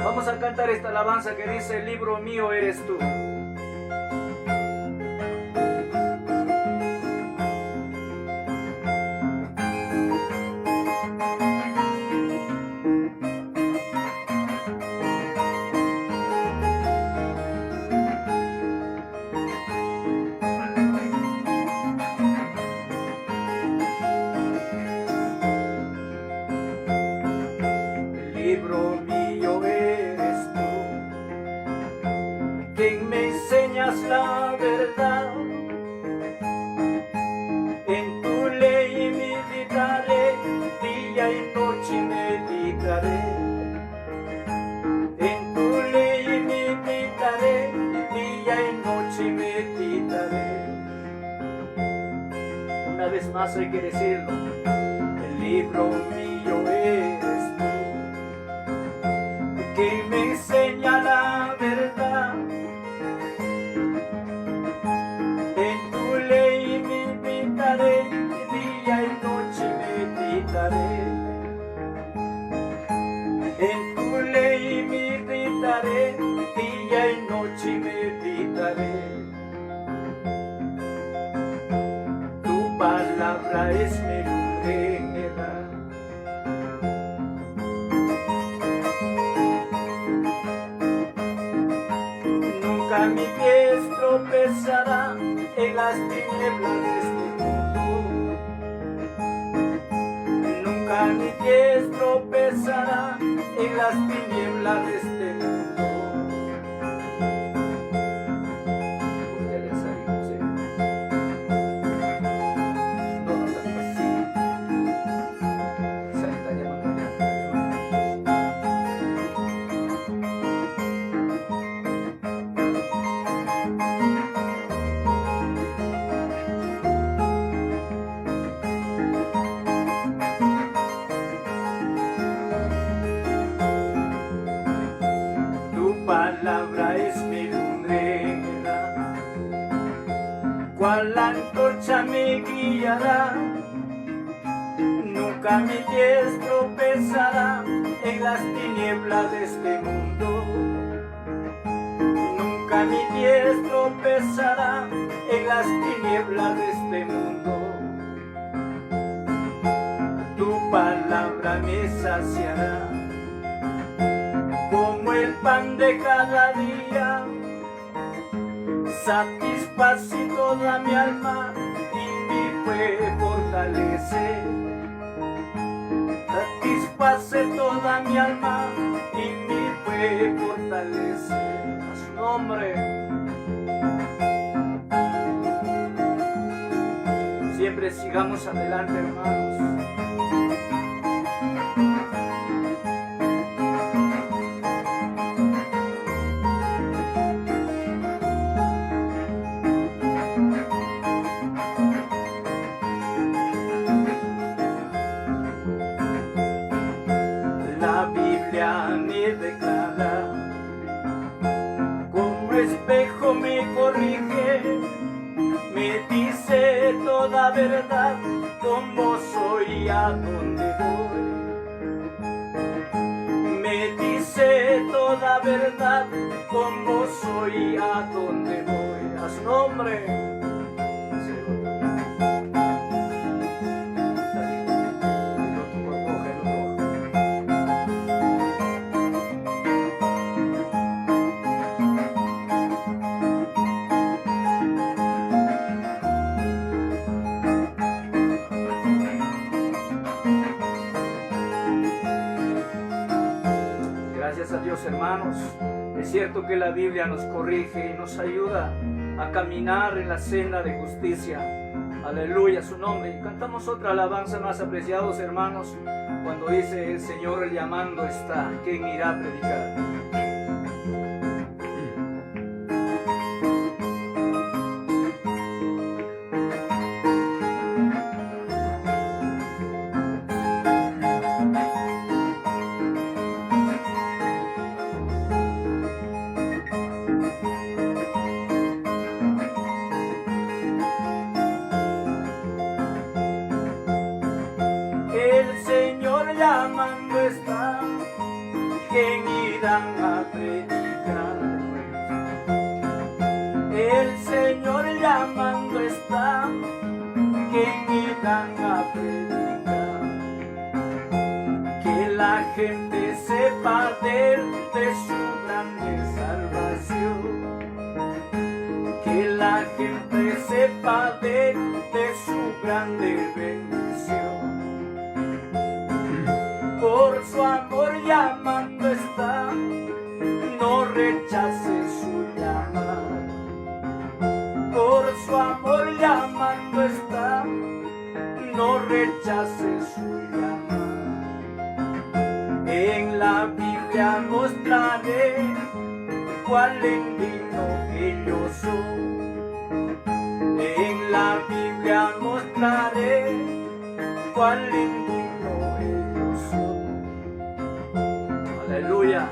Vamos a cantar esta alabanza que dice: el libro mío eres tú. Libro mío eres tú, quien me enseñas la verdad. En tu ley meditaré, día y noche meditaré. En tu ley meditaré, día y noche meditaré. Una vez más hay que decirlo: el libro mío eres tú, que me enseña la verdad. En tu ley meditaré, día y noche meditaré. En tu ley meditaré, día y noche meditaré. Tu palabra es mi lumbrera. Nunca mi pie tropezará en las tinieblas de este mundo. Nunca mi pie tropezará en las tinieblas de este mundo. Palabra es mi lumbrera, cual antorcha me guiará. Nunca mi pie tropezará en las tinieblas de este mundo. Nunca mi pie tropezará en las tinieblas de este mundo. Tu palabra me saciará como el pan de cada día, satisface toda mi alma y mi fe fortalece. Satisface toda mi alma y mi fe fortalece. A su nombre. Siempre sigamos adelante, hermanos. Me declara, como espejo me corrige, me dice toda verdad, como soy a donde voy. Me dice toda verdad, como soy a donde voy. A su nombre. Gracias a Dios, hermanos. Es cierto que la Biblia nos corrige y nos ayuda a caminar en la senda de justicia. Aleluya, su nombre. Y cantamos otra alabanza más, apreciados hermanos, cuando dice: el Señor llamando está, ¿quién irá a predicar? El Señor llamando está, ¿quién irán la gente sepa de su grande salvación. Que la gente sepa de su grande bendición. Por su amor llamando está, no rechace su llamada. Por su amor llamando está, no rechace su llamada. En la Biblia mostraré cuál indigno que yo soy. En la Biblia mostraré cuál indigno que yo soy. Aleluya.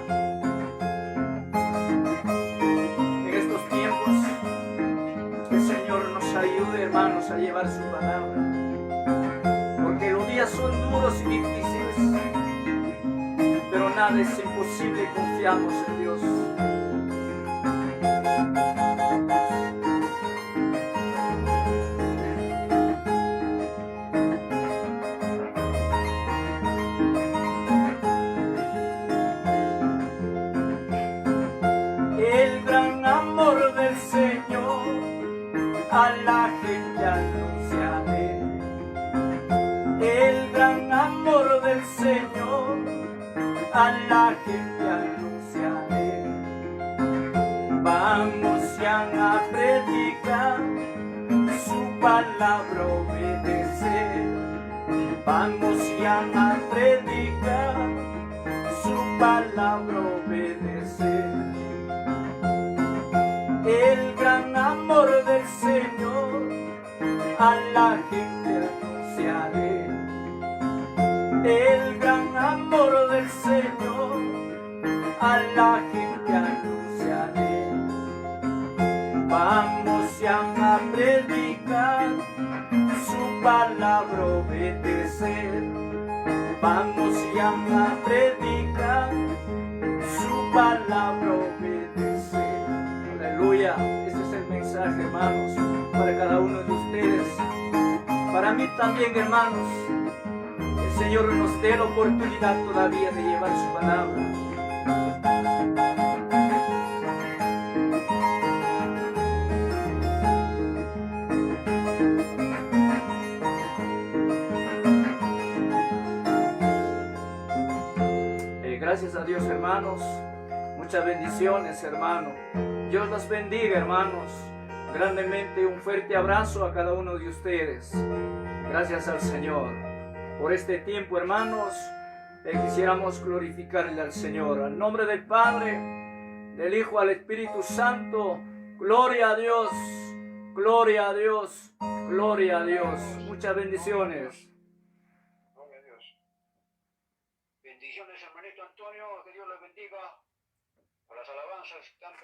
En estos tiempos, que el Señor nos ayude, hermanos, a llevar su palabra. Porque los días son duros y difíciles, pero nada es imposible, confiamos en Dios. El gran amor del Señor a la gente anunciaré. El gran amor del Señor a la gente anunciaré. Vamos ya a predicar, su palabra obedecer. Vamos ya a predicar, su palabra obedecer. El gran amor del Señor a la gente anunciaré. El gran amor del Señor a la gente anunciaré. Vamos ya a predicar, su palabra obedecer. Vamos ya a predicar, su palabra obedecer. Aleluya. Este es el mensaje, hermanos, para cada uno de ustedes. Para mí también, hermanos. El Señor nos dé la oportunidad todavía de llevar su palabra. Gracias a Dios, hermanos. Muchas bendiciones, hermano. Dios los bendiga, hermanos. Grandemente un fuerte abrazo a cada uno de ustedes. Gracias al Señor. Por este tiempo, hermanos, quisiéramos glorificarle al Señor. Al nombre del Padre, del Hijo, al Espíritu Santo. Gloria a Dios, gloria a Dios, gloria a Dios. Muchas bendiciones. Gloria a Dios. Bendiciones, hermanito Antonio. Que Dios les bendiga. Por las alabanzas tan